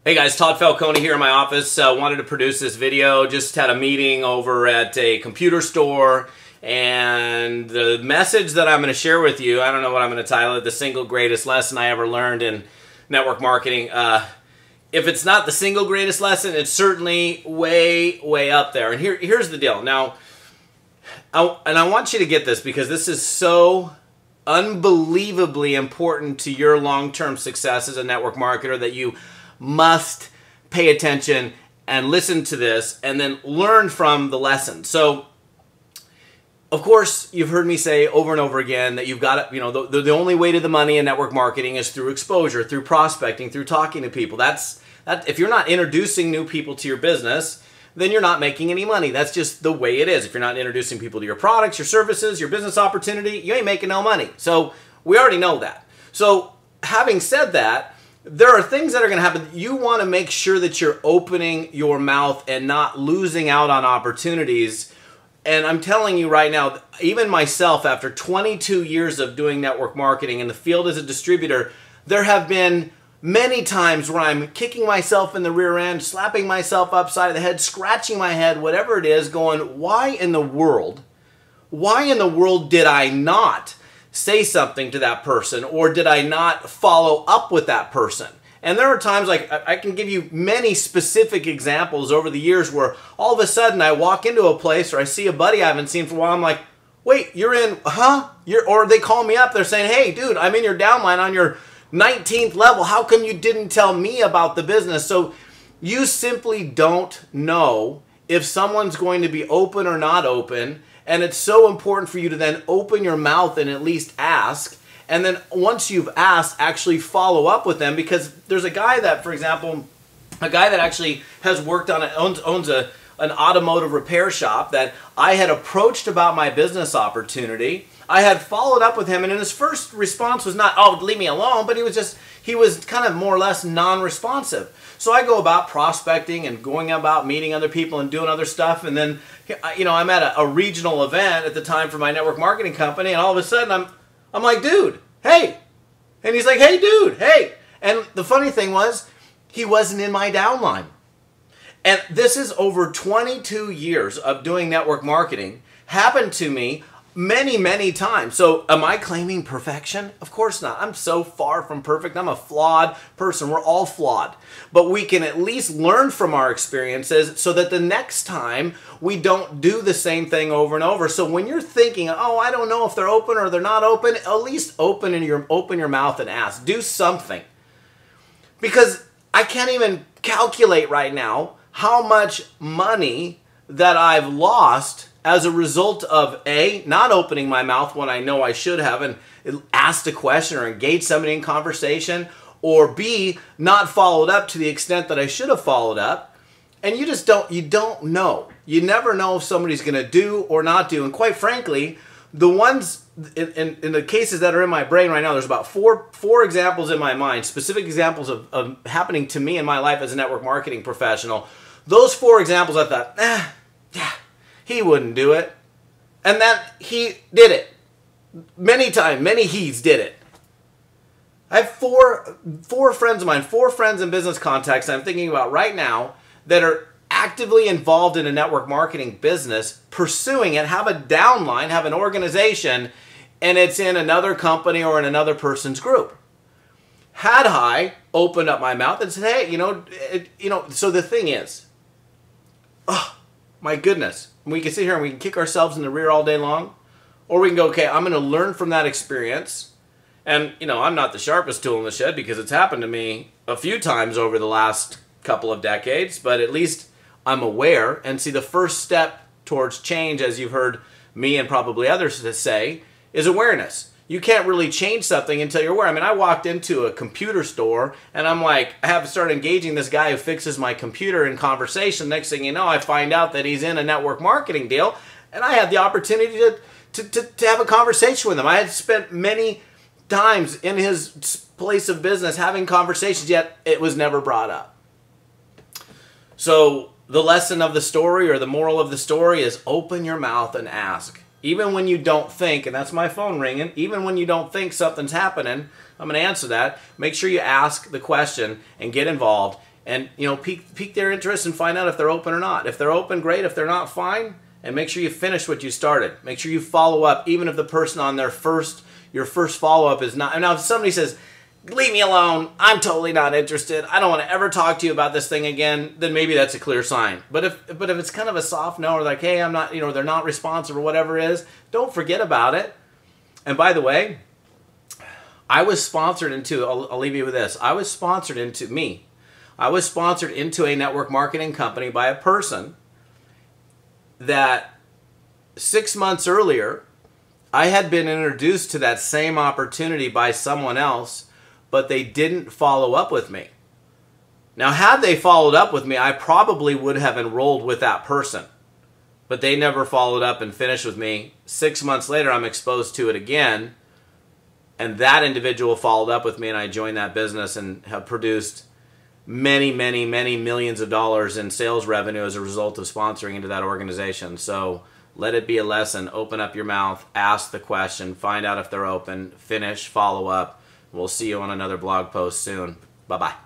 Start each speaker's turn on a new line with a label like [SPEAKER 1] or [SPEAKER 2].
[SPEAKER 1] Hey guys, Todd Falcone here in my office. Wanted to produce this video. Just had a meeting over at a computer store, and the message that I'm going to share with you, I don't know what I'm going to title it, the single greatest lesson I ever learned in network marketing. If it's not the single greatest lesson, it's certainly way up there. And here's the deal. Now, I want you to get this because this is so unbelievably important to your long-term success as a network marketer that you must pay attention and listen to this and then learn from the lesson. So, of course, you've heard me say over and over again that you've got to, the only way to the money in network marketing is through exposure, through prospecting, through talking to people. That if you're not introducing new people to your business, then you're not making any money. That's just the way it is. If you're not introducing people to your products, your services, your business opportunity, you ain't making no money. So we already know that. So having said that, there are things that are going to happen. You want to make sure that you're opening your mouth and not losing out on opportunities. And I'm telling you right now, even myself, after 22 years of doing network marketing in the field as a distributor, there have been many times where I'm kicking myself in the rear end, slapping myself upside the head, scratching my head, whatever it is, going, why in the world did I not say something to that person, or did I not follow up with that person? And there are times, like I can give you many specific examples over the years where all of a sudden I walk into a place or I see a buddy I haven't seen for a while. I'm like, wait, you're in, huh? Or they call me up. They're saying, hey, dude, I'm in your downline on your 19th level. How come you didn't tell me about the business? So you simply don't know if someone's going to be open or not open. And it's so important for you to then open your mouth and at least ask. And then once you've asked, actually follow up with them. Because there's a guy that, for example, a guy that actually has worked on, owns an automotive repair shop that I had approached about my business opportunity. I had followed up with him, and in his first response was not, oh, leave me alone, but he was kind of more or less non-responsive. So I go about prospecting and going about meeting other people and doing other stuff, and then, I'm at a regional event at the time for my network marketing company, and all of a sudden I'm like, dude, hey. And he's like, hey, dude, hey. And the funny thing was, he wasn't in my downline. And this is over 22 years of doing network marketing, happened to me many times. So am I claiming perfection? Of course not. I'm so far from perfect. I'm a flawed person. We're all flawed. But we can at least learn from our experiences so that the next time we don't do the same thing over and over. So when you're thinking, oh, I don't know if they're open or they're not open, at least open your mouth and ask. Do something. Because I can't even calculate right now how much money that I've lost as a result of A, not opening my mouth when I know I should have and asked a question or engaged somebody in conversation, or B, not followed up to the extent that I should have followed up. And you don't know. You never know if somebody's going to do or not do. And quite frankly, the ones in the cases that are in my brain right now, there's about four examples in my mind, specific examples of happening to me in my life as a network marketing professional. Those 4 examples, I thought, yeah, he wouldn't do it. And that he did it. Many times, many he's did it. I have four friends of mine, 4 friends in business contacts I'm thinking about right now that are actively involved in a network marketing business, pursuing it, have a downline, have an organization, and it's in another company or in another person's group. Had I opened up my mouth and said, hey, so the thing is, oh, my goodness, we can sit here and we can kick ourselves in the rear all day long, or we can go, okay, I'm going to learn from that experience. And, I'm not the sharpest tool in the shed because it's happened to me a few times over the last couple of decades, but at least I'm aware. And see, the first step towards change, as you've heard me and probably others say, is awareness. You can't really change something until you're aware. I mean, I walked into a computer store and I'm like, I have to start engaging this guy who fixes my computer in conversation. Next thing you know, I find out that he's in a network marketing deal, and I had the opportunity to have a conversation with him. I had spent many times in his place of business having conversations, yet it was never brought up. So the lesson of the story, or the moral of the story, is open your mouth and ask. Even when you don't think, and that's my phone ringing, even when you don't think something's happening, I'm going to answer that. Make sure you ask the question and get involved and pique their interest and find out if they're open or not. If they're open, great. If they're not, fine. And make sure you finish what you started. Make sure you follow up, even if the person on your first follow-up is not. And now if somebody says, leave me alone, I'm totally not interested, I don't want to ever talk to you about this thing again, then maybe that's a clear sign. But if it's kind of a soft no, or like, hey, I'm not, they're not responsive or whatever it is, don't forget about it. And by the way, I was sponsored into, I'll leave you with this, I was sponsored into a network marketing company by a person that 6 months earlier, I had been introduced to that same opportunity by someone else, but they didn't follow up with me. Now, had they followed up with me, I probably would have enrolled with that person. But they never followed up and finished with me. 6 months later, I'm exposed to it again, and that individual followed up with me, and I joined that business and have produced many, many, many millions of dollars in sales revenue as a result of sponsoring into that organization. So let it be a lesson. Open up your mouth, ask the question, find out if they're open, finish, follow up. We'll see you on another blog post soon. Bye-bye.